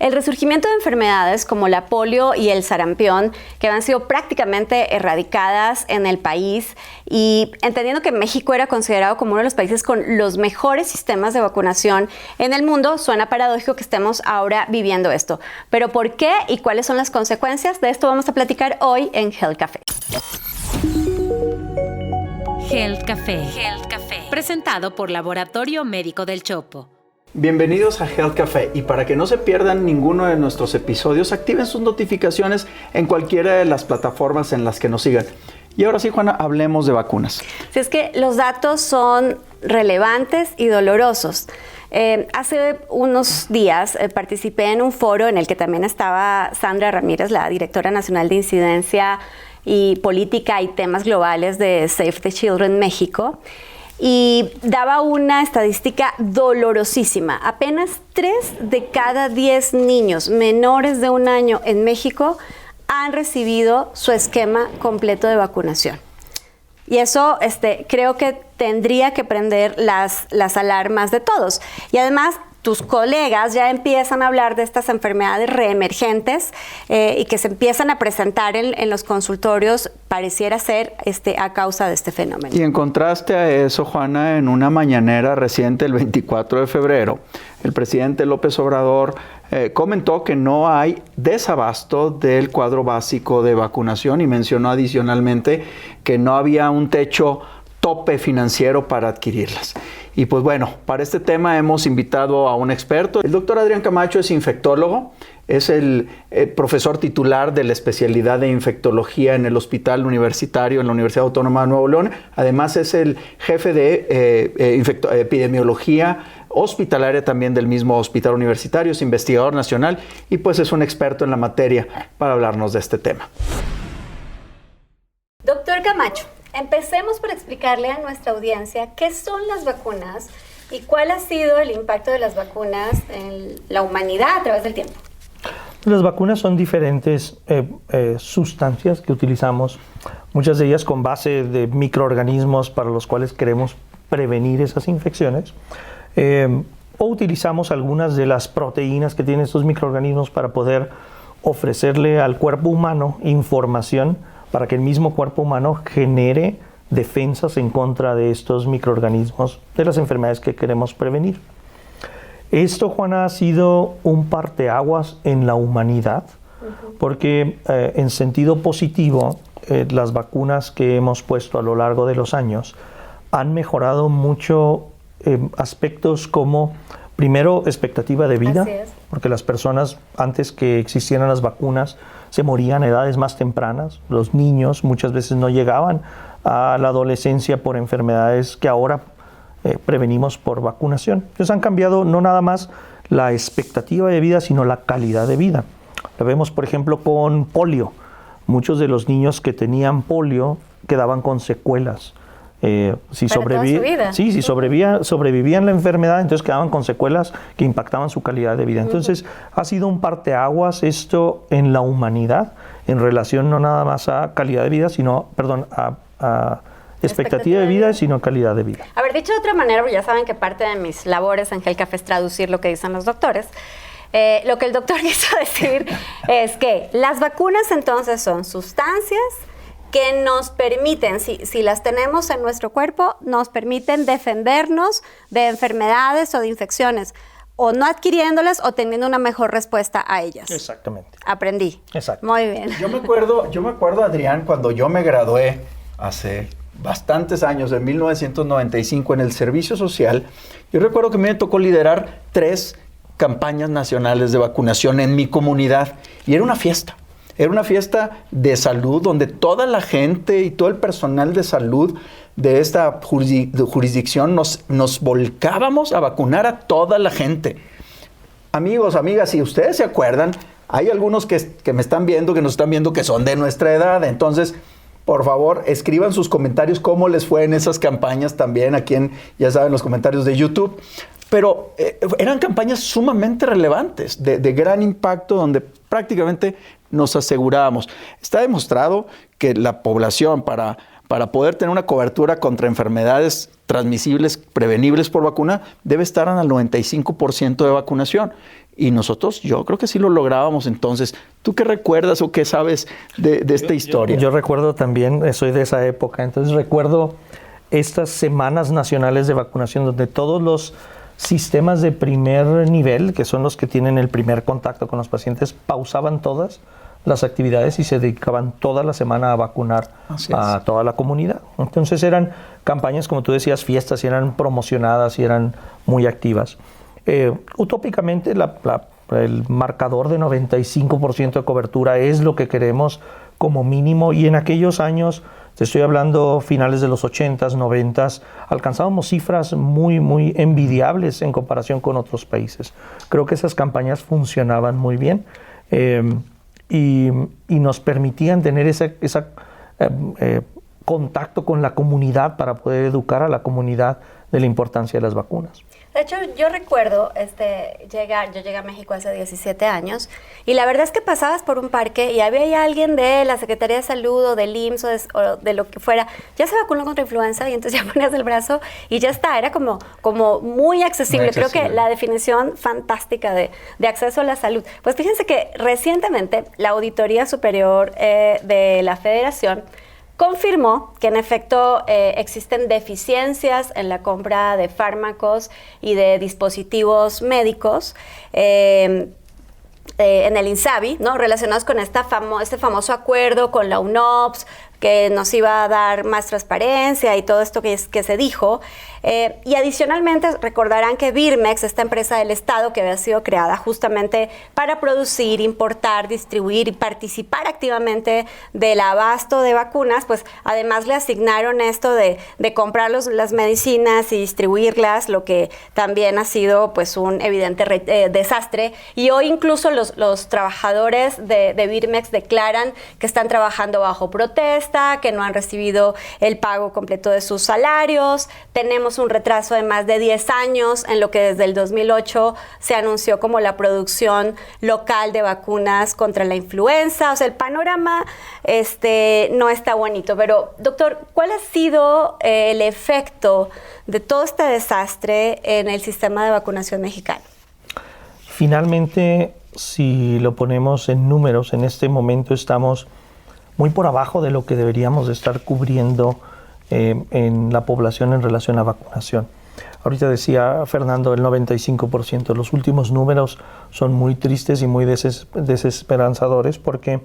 El resurgimiento de enfermedades como la polio y el sarampión, que han sido prácticamente erradicadas en el país, y entendiendo que México era considerado como uno de los países con los mejores sistemas de vacunación en el mundo, suena paradójico que estemos ahora viviendo esto. Pero ¿por qué y cuáles son las consecuencias? De esto vamos a platicar hoy en Health Café. Health Café. Presentado por Laboratorio Médico del Chopo. Bienvenidos a Health Café, y para que no se pierdan ninguno de nuestros episodios, activen sus notificaciones en cualquiera de las plataformas en las que nos sigan. Y ahora sí, Juana, hablemos de vacunas. Si es que los datos son relevantes y dolorosos. Hace unos días participé en un foro en el que también estaba Sandra Ramírez, la directora nacional de incidencia y política y temas globales de Save the Children México. Y daba una estadística dolorosísima. Apenas 3 de cada 10 niños menores de 1 año en México han recibido su esquema completo de vacunación. Y eso creo que tendría que prender las alarmas de todos. Y además, tus colegas ya empiezan a hablar de estas enfermedades reemergentes y que se empiezan a presentar en los consultorios, pareciera ser a causa de este fenómeno. Y en contraste a eso, Juana, en una mañanera reciente, el 24 de febrero, el presidente López Obrador comentó que no hay desabasto del cuadro básico de vacunación y mencionó adicionalmente que no había un techo tope financiero para adquirirlas. Y pues bueno, para este tema hemos invitado a un experto. El doctor Adrián Camacho es infectólogo, es el profesor titular de la especialidad de infectología en el Hospital Universitario en la Universidad Autónoma de Nuevo León. Además es el jefe de epidemiología hospitalaria también del mismo hospital universitario, es investigador nacional y pues es un experto en la materia para hablarnos de este tema. Doctor Camacho, empecemos por explicarle a nuestra audiencia qué son las vacunas y cuál ha sido el impacto de las vacunas en la humanidad a través del tiempo. Las vacunas son diferentes sustancias que utilizamos, muchas de ellas con base de microorganismos para los cuales queremos prevenir esas infecciones, o utilizamos algunas de las proteínas que tienen estos microorganismos para poder ofrecerle al cuerpo humano información para que el mismo cuerpo humano genere defensas en contra de estos microorganismos, de las enfermedades que queremos prevenir. Esto, Juana, ha sido un parteaguas en la humanidad, porque en sentido positivo, las vacunas que hemos puesto a lo largo de los años han mejorado mucho aspectos como, primero, expectativa de vida, porque las personas, antes que existieran las vacunas, se morían a edades más tempranas. Los niños muchas veces no llegaban a la adolescencia por enfermedades que ahora prevenimos por vacunación. Entonces han cambiado no nada más la expectativa de vida, sino la calidad de vida. Lo vemos, por ejemplo, con polio. Muchos de los niños que tenían polio quedaban con secuelas. Si sobrevivían la enfermedad, entonces quedaban con secuelas que impactaban su calidad de vida. Entonces ha sido un parteaguas esto en la humanidad en relación no nada más a calidad de vida, sino, a expectativa de vida, sino calidad de vida. A ver, dicho de otra manera, porque ya saben que parte de mis labores en Health Café es traducir lo que dicen los doctores. Lo que el doctor quiso decir es que las vacunas entonces son sustancias que nos permiten, si las tenemos en nuestro cuerpo, nos permiten defendernos de enfermedades o de infecciones, o no adquiriéndolas o teniendo una mejor respuesta a ellas. Exactamente. Aprendí. Exacto. Muy bien. Yo me acuerdo, Adrián, cuando yo me gradué hace bastantes años, en 1995, en el servicio social, yo recuerdo que me tocó liderar 3 campañas nacionales de vacunación en mi comunidad, y era una fiesta. Era una fiesta de salud donde toda la gente y todo el personal de salud de esta jurisdicción nos volcábamos a vacunar a toda la gente. Amigos, amigas, si ustedes se acuerdan, hay algunos que me están viendo, que nos están viendo, que son de nuestra edad. Entonces, por favor, escriban sus comentarios cómo les fue en esas campañas también, aquí en, ya saben, los comentarios de YouTube. Pero eran campañas sumamente relevantes, de gran impacto, donde prácticamente nos asegurábamos. Está demostrado que la población, para poder tener una cobertura contra enfermedades transmisibles, prevenibles por vacuna, debe estar al 95% de vacunación. y nosotros, yo creo que sí lo lográbamos entonces. ¿Tú qué recuerdas o qué sabes de esta historia? Yo recuerdo también, soy de esa época, entonces recuerdo estas semanas nacionales de vacunación donde todos los sistemas de primer nivel, que son los que tienen el primer contacto con los pacientes, pausaban todas las actividades y se dedicaban toda la semana a vacunar a toda la comunidad. Entonces eran campañas, como tú decías, fiestas, y eran promocionadas y eran muy activas. Utópicamente el marcador de 95% de cobertura es lo que queremos como mínimo, y en aquellos años, te estoy hablando finales de los 80s, 90s, alcanzábamos cifras muy, muy envidiables en comparación con otros países. Creo que esas campañas funcionaban muy bien. Y nos permitían tener ese contacto con la comunidad para poder educar a la comunidad de la importancia de las vacunas. De hecho, yo recuerdo yo llegué a México hace 17 años y la verdad es que pasabas por un parque y había alguien de la Secretaría de Salud o del IMSS o de lo que fuera, ya se vacunó contra influenza y entonces ya ponías el brazo y ya está, era como muy accesible. Creo que la definición fantástica de acceso a la salud. Pues fíjense que recientemente la Auditoría Superior de la Federación confirmó que en efecto existen deficiencias en la compra de fármacos y de dispositivos médicos en el INSABI, ¿no? Relacionados con este famoso acuerdo con la UNOPS, que nos iba a dar más transparencia y todo esto que se dijo. Y adicionalmente recordarán que Birmex, esta empresa del Estado que había sido creada justamente para producir, importar, distribuir y participar activamente del abasto de vacunas, pues además le asignaron esto de comprar las medicinas y distribuirlas, lo que también ha sido pues un evidente desastre. Y hoy incluso los trabajadores de Birmex declaran que están trabajando bajo protesta, que no han recibido el pago completo de sus salarios. Tenemos un retraso de más de 10 años en lo que desde el 2008 se anunció como la producción local de vacunas contra la influenza. O sea, el panorama no está bonito. Pero, doctor, ¿cuál ha sido el efecto de todo este desastre en el sistema de vacunación mexicano? Finalmente, si lo ponemos en números, en este momento estamos muy por abajo de lo que deberíamos de estar cubriendo en la población en relación a vacunación. Ahorita decía Fernando, el 95%. Los últimos números son muy tristes y muy desesperanzadores porque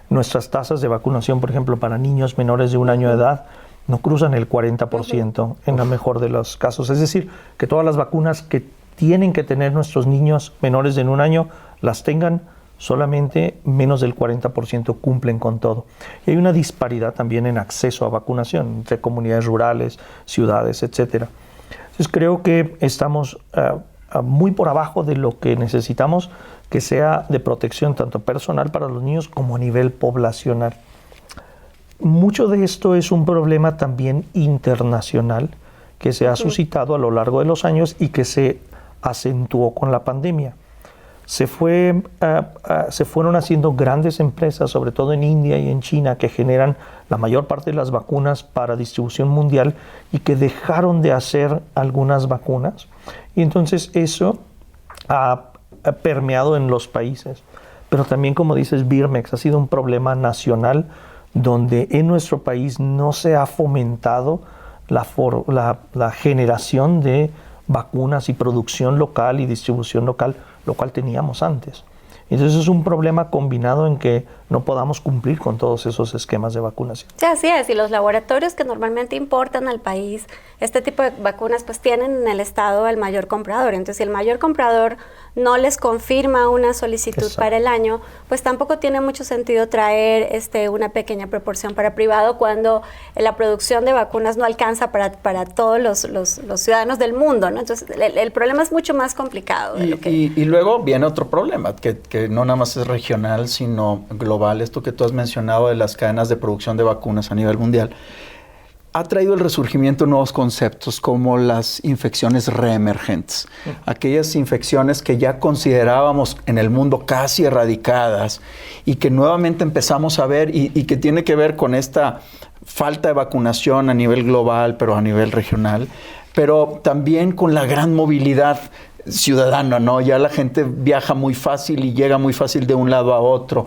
nuestras tasas de vacunación, por ejemplo, para niños menores de 1 año de edad, no cruzan el 40% en la mejor de los casos. Es decir, que todas las vacunas que tienen que tener nuestros niños menores de 1 año las tengan, solamente menos del 40% cumplen con todo. Y hay una disparidad también en acceso a vacunación entre comunidades rurales, ciudades, etcétera. Entonces creo que estamos muy por abajo de lo que necesitamos que sea de protección tanto personal para los niños como a nivel poblacional. Mucho de esto es un problema también internacional que se ha suscitado a lo largo de los años y que se acentuó con la pandemia. Se fueron haciendo grandes empresas, sobre todo en India y en China, que generan la mayor parte de las vacunas para distribución mundial y que dejaron de hacer algunas vacunas. Y entonces eso ha permeado en los países. Pero también, como dices, Birmex ha sido un problema nacional donde en nuestro país no se ha fomentado la generación de vacunas y producción local y distribución local, lo cual teníamos antes. Entonces es un problema combinado en que no podamos cumplir con todos esos esquemas de vacunación. Sí, así es. Y los laboratorios que normalmente importan al país este tipo de vacunas, pues tienen en el Estado al mayor comprador. Entonces, si el mayor comprador no les confirma una solicitud para el año, pues tampoco tiene mucho sentido traer una pequeña proporción para privado cuando la producción de vacunas no alcanza para todos los ciudadanos del mundo, ¿no? Entonces, el problema es mucho más complicado. Y luego viene otro problema, que no nada más es regional, sino global. Esto que tú has mencionado de las cadenas de producción de vacunas a nivel mundial ha traído el resurgimiento de nuevos conceptos como las infecciones reemergentes. Aquellas infecciones que ya considerábamos en el mundo casi erradicadas y que nuevamente empezamos a ver y que tiene que ver con esta falta de vacunación a nivel global, pero a nivel regional, pero también con la gran movilidad ciudadano, ¿no? Ya la gente viaja muy fácil y llega muy fácil de un lado a otro.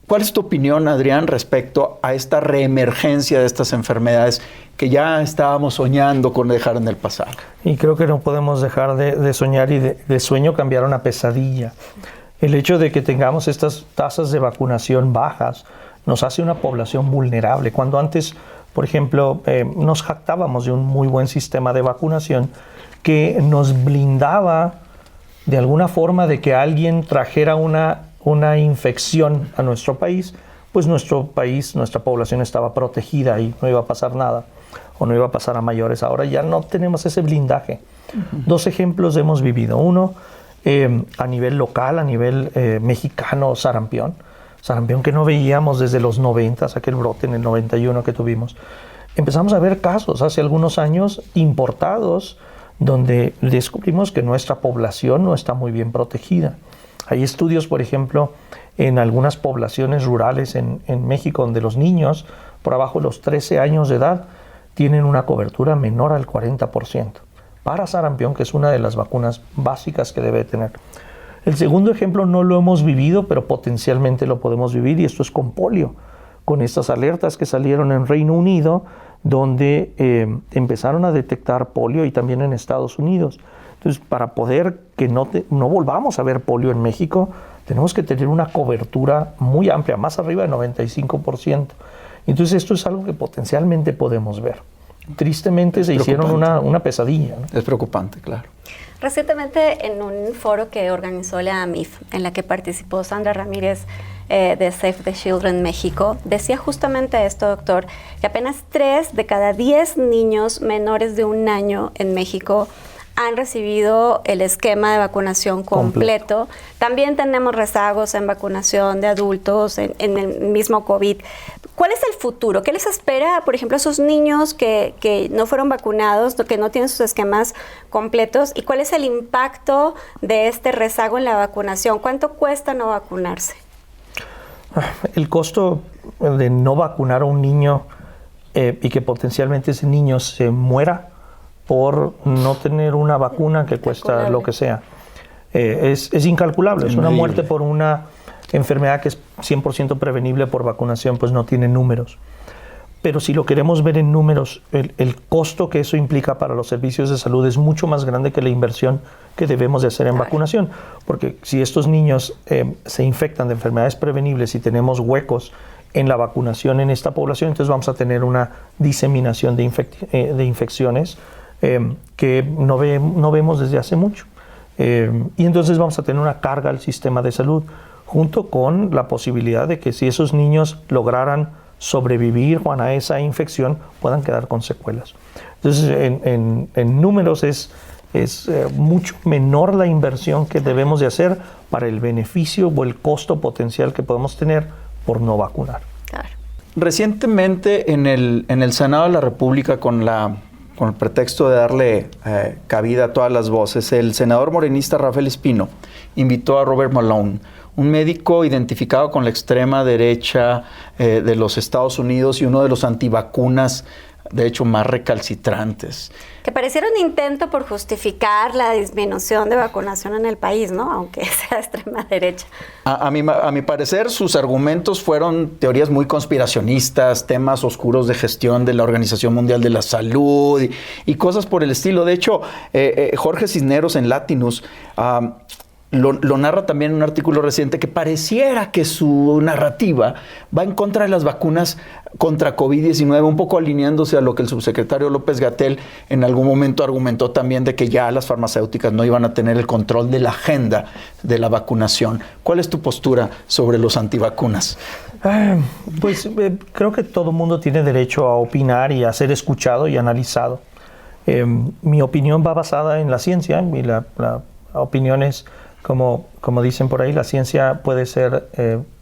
¿Cuál es tu opinión, Adrián, respecto a esta reemergencia de estas enfermedades que ya estábamos soñando con dejar en el pasado? Y creo que no podemos dejar de soñar y de sueño cambiar a una pesadilla. El hecho de que tengamos estas tasas de vacunación bajas nos hace una población vulnerable. Cuando antes, por ejemplo, nos jactábamos de un muy buen sistema de vacunación que nos blindaba de alguna forma de que alguien trajera una infección a nuestro país, pues nuestro país, nuestra población estaba protegida y no iba a pasar nada o no iba a pasar a mayores. Ahora ya no tenemos ese blindaje. Dos ejemplos hemos vivido. Uno, a nivel local, a nivel mexicano, sarampión que no veíamos desde los 90, aquel brote en el 91 que tuvimos. Empezamos a ver casos hace algunos años importados donde descubrimos que nuestra población no está muy bien protegida. Hay estudios, por ejemplo, en algunas poblaciones rurales en México, donde los niños por abajo de los 13 años de edad tienen una cobertura menor al 40% para sarampión, que es una de las vacunas básicas que debe tener. El segundo ejemplo no lo hemos vivido, pero potencialmente lo podemos vivir, y esto es con polio, con estas alertas que salieron en Reino Unido, donde empezaron a detectar polio, y también en Estados Unidos. Entonces, para poder que no volvamos a ver polio en México, tenemos que tener una cobertura muy amplia, más arriba del 95%. Entonces, esto es algo que potencialmente podemos ver. Tristemente se hicieron una pesadilla, ¿no? Es preocupante, claro. Recientemente, en un foro que organizó la AMIF, en la que participó Sandra Ramírez de Save the Children México, decía justamente esto, doctor, que apenas 3 de cada 10 niños menores de 1 año en México han recibido el esquema de vacunación completo. También tenemos rezagos en vacunación de adultos, en el mismo COVID. ¿Cuál es el futuro? ¿Qué les espera, por ejemplo, a esos niños que no fueron vacunados, que no tienen sus esquemas completos? ¿Y cuál es el impacto de este rezago en la vacunación? ¿Cuánto cuesta no vacunarse? El costo de no vacunar a un niño y que potencialmente ese niño se muera por no tener una vacuna que cuesta lo que sea, es incalculable. Es una muerte por una enfermedad que es 100% prevenible por vacunación, pues no tiene números. Pero si lo queremos ver en números, el costo que eso implica para los servicios de salud es mucho más grande que la inversión que debemos de hacer en vacunación. Porque si estos niños se infectan de enfermedades prevenibles y tenemos huecos en la vacunación en esta población, entonces vamos a tener una diseminación de infecciones que no vemos desde hace mucho. Y entonces vamos a tener una carga al sistema de salud, junto con la posibilidad de que si esos niños lograran sobrevivir, Juan, a esa infección, puedan quedar con secuelas. Entonces, en números es mucho menor la inversión que debemos de hacer para el beneficio o el costo potencial que podemos tener por no vacunar. Claro. Recientemente en el Senado de la República, con el pretexto de darle cabida a todas las voces, el senador morenista Rafael Espino invitó a Robert Malone, un médico identificado con la extrema derecha de los Estados Unidos y uno de los antivacunas, de hecho, más recalcitrantes. Que pareciera un intento por justificar la disminución de vacunación en el país, ¿no? Aunque sea extrema derecha. A mi parecer, sus argumentos fueron teorías muy conspiracionistas, temas oscuros de gestión de la Organización Mundial de la Salud y cosas por el estilo. De hecho, Jorge Cisneros en Latinus lo narra también en un artículo reciente, que pareciera que su narrativa va en contra de las vacunas contra COVID-19, un poco alineándose a lo que el subsecretario López-Gatell en algún momento argumentó también, de que ya las farmacéuticas no iban a tener el control de la agenda de la vacunación. ¿Cuál es tu postura sobre los antivacunas? Pues creo que todo mundo tiene derecho a opinar y a ser escuchado y analizado. Mi opinión va basada en la ciencia, y la opinión es, como dicen por ahí, la ciencia puede ser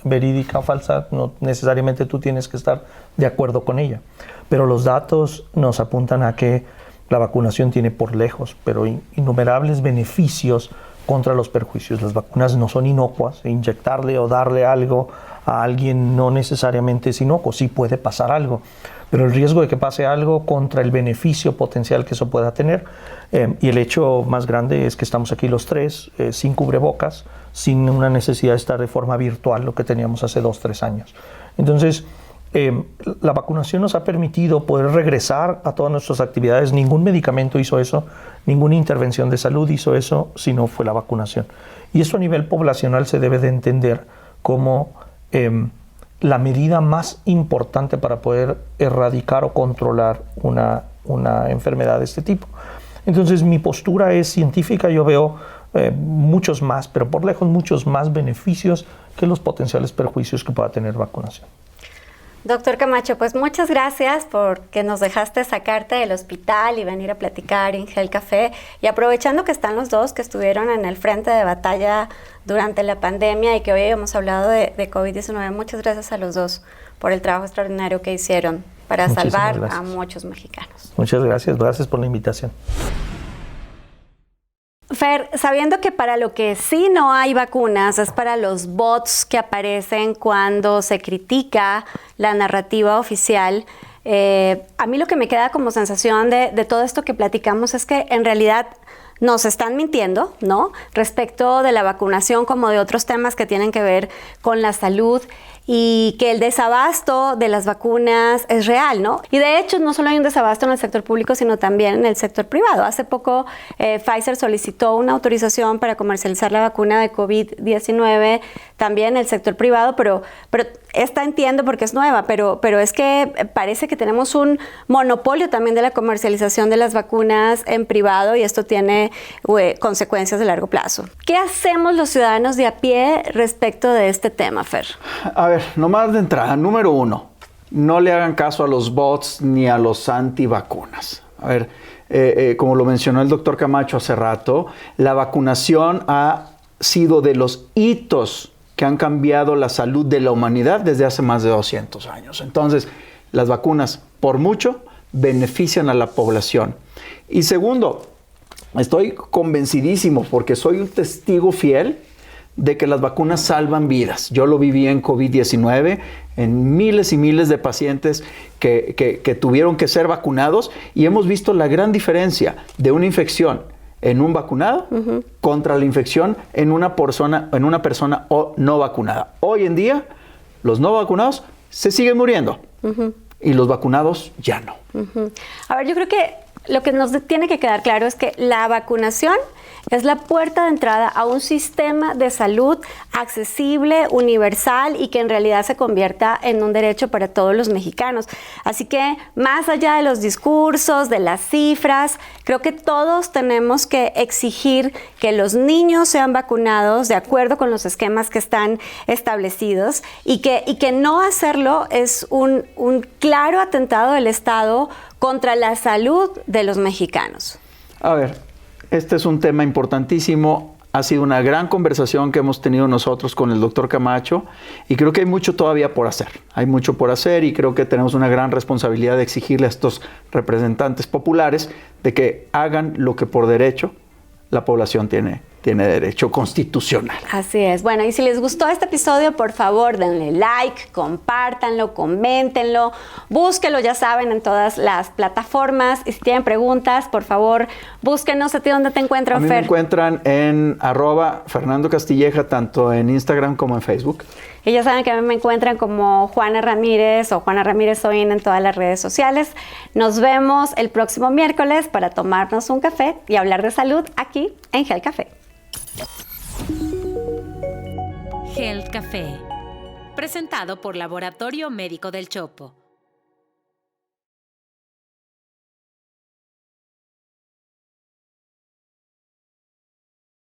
verídica o falsa, no necesariamente tú tienes que estar de acuerdo con ella. Pero los datos nos apuntan a que la vacunación tiene por lejos, pero innumerables beneficios contra los perjuicios. Las vacunas no son inocuas. Inyectarle o darle algo a alguien no necesariamente es inocuo, sí puede pasar algo, pero el riesgo de que pase algo contra el beneficio potencial que eso pueda tener, y el hecho más grande es que estamos aquí los tres, sin cubrebocas, sin una necesidad de estar de forma virtual, lo que teníamos hace 2-3 años. Entonces, la vacunación nos ha permitido poder regresar a todas nuestras actividades. Ningún medicamento hizo eso, ninguna intervención de salud hizo eso, sino fue la vacunación. Y esto a nivel poblacional se debe de entender como la medida más importante para poder erradicar o controlar una enfermedad de este tipo. Entonces mi postura es científica, yo veo muchos más, pero por lejos muchos más beneficios que los potenciales perjuicios que pueda tener vacunación. Doctor Camacho, pues muchas gracias porque nos dejaste sacarte del hospital y venir a platicar en Health Café. Y aprovechando que están los dos que estuvieron en el frente de batalla durante la pandemia y que hoy hemos hablado de COVID-19, muchas gracias a los dos por el trabajo extraordinario que hicieron para salvar a muchos mexicanos. Muchas gracias, gracias por la invitación. Fer, sabiendo que para lo que sí no hay vacunas es para los bots que aparecen cuando se critica la narrativa oficial, a mí lo que me queda como sensación de todo esto que platicamos es que en realidad nos están mintiendo, ¿no? Respecto de la vacunación como de otros temas que tienen que ver con la salud y que el desabasto de las vacunas es real, ¿no? Y de hecho no solo hay un desabasto en el sector público, sino también en el sector privado. Hace poco Pfizer solicitó una autorización para comercializar la vacuna de COVID-19 también en el sector privado, pero esta entiendo porque es nueva, pero es que parece que tenemos un monopolio también de la comercialización de las vacunas en privado y esto tiene consecuencias de largo plazo. ¿Qué hacemos los ciudadanos de a pie respecto de este tema, Fer? A ver, nomás de entrada, número 1, no le hagan caso a los bots ni a los antivacunas. A ver, como lo mencionó el doctor Camacho hace rato, la vacunación ha sido de los hitos que han cambiado la salud de la humanidad desde hace más de 200 años. Entonces, las vacunas, por mucho, benefician a la población. Y segundo, estoy convencidísimo, porque soy un testigo fiel de que las vacunas salvan vidas. Yo lo viví en COVID-19, en miles y miles de pacientes que tuvieron que ser vacunados, y hemos visto la gran diferencia de una infección en un vacunado contra la infección en una persona no vacunada. Hoy en día, los no vacunados se siguen muriendo y los vacunados ya no. A ver, yo creo que lo que nos tiene que quedar claro es que la vacunación es la puerta de entrada a un sistema de salud accesible, universal y que en realidad se convierta en un derecho para todos los mexicanos. Así que más allá de los discursos, de las cifras, creo que todos tenemos que exigir que los niños sean vacunados de acuerdo con los esquemas que están establecidos y que no hacerlo es un claro atentado del Estado contra la salud de los mexicanos. A ver, este es un tema importantísimo. Ha sido una gran conversación que hemos tenido nosotros con el doctor Camacho y creo que hay mucho todavía por hacer. Hay mucho por hacer y creo que tenemos una gran responsabilidad de exigirle a estos representantes populares de que hagan lo que por derecho la población tiene derecho constitucional. Así es. Bueno, y si les gustó este episodio, por favor, denle like, compártanlo, coméntenlo, búsquenlo, ya saben, en todas las plataformas. Y si tienen preguntas, por favor, búsquenos. ¿A ti dónde te encuentran, A mí Fer? me encuentran en @Fernando Castilleja, tanto en Instagram como en Facebook. Y ya saben que a mí me encuentran como Juana Ramírez o Juana Ramírez Oin en todas las redes sociales. Nos vemos el próximo miércoles para tomarnos un café y hablar de salud aquí en Health Café. Health Café, presentado por Laboratorio Médico del Chopo.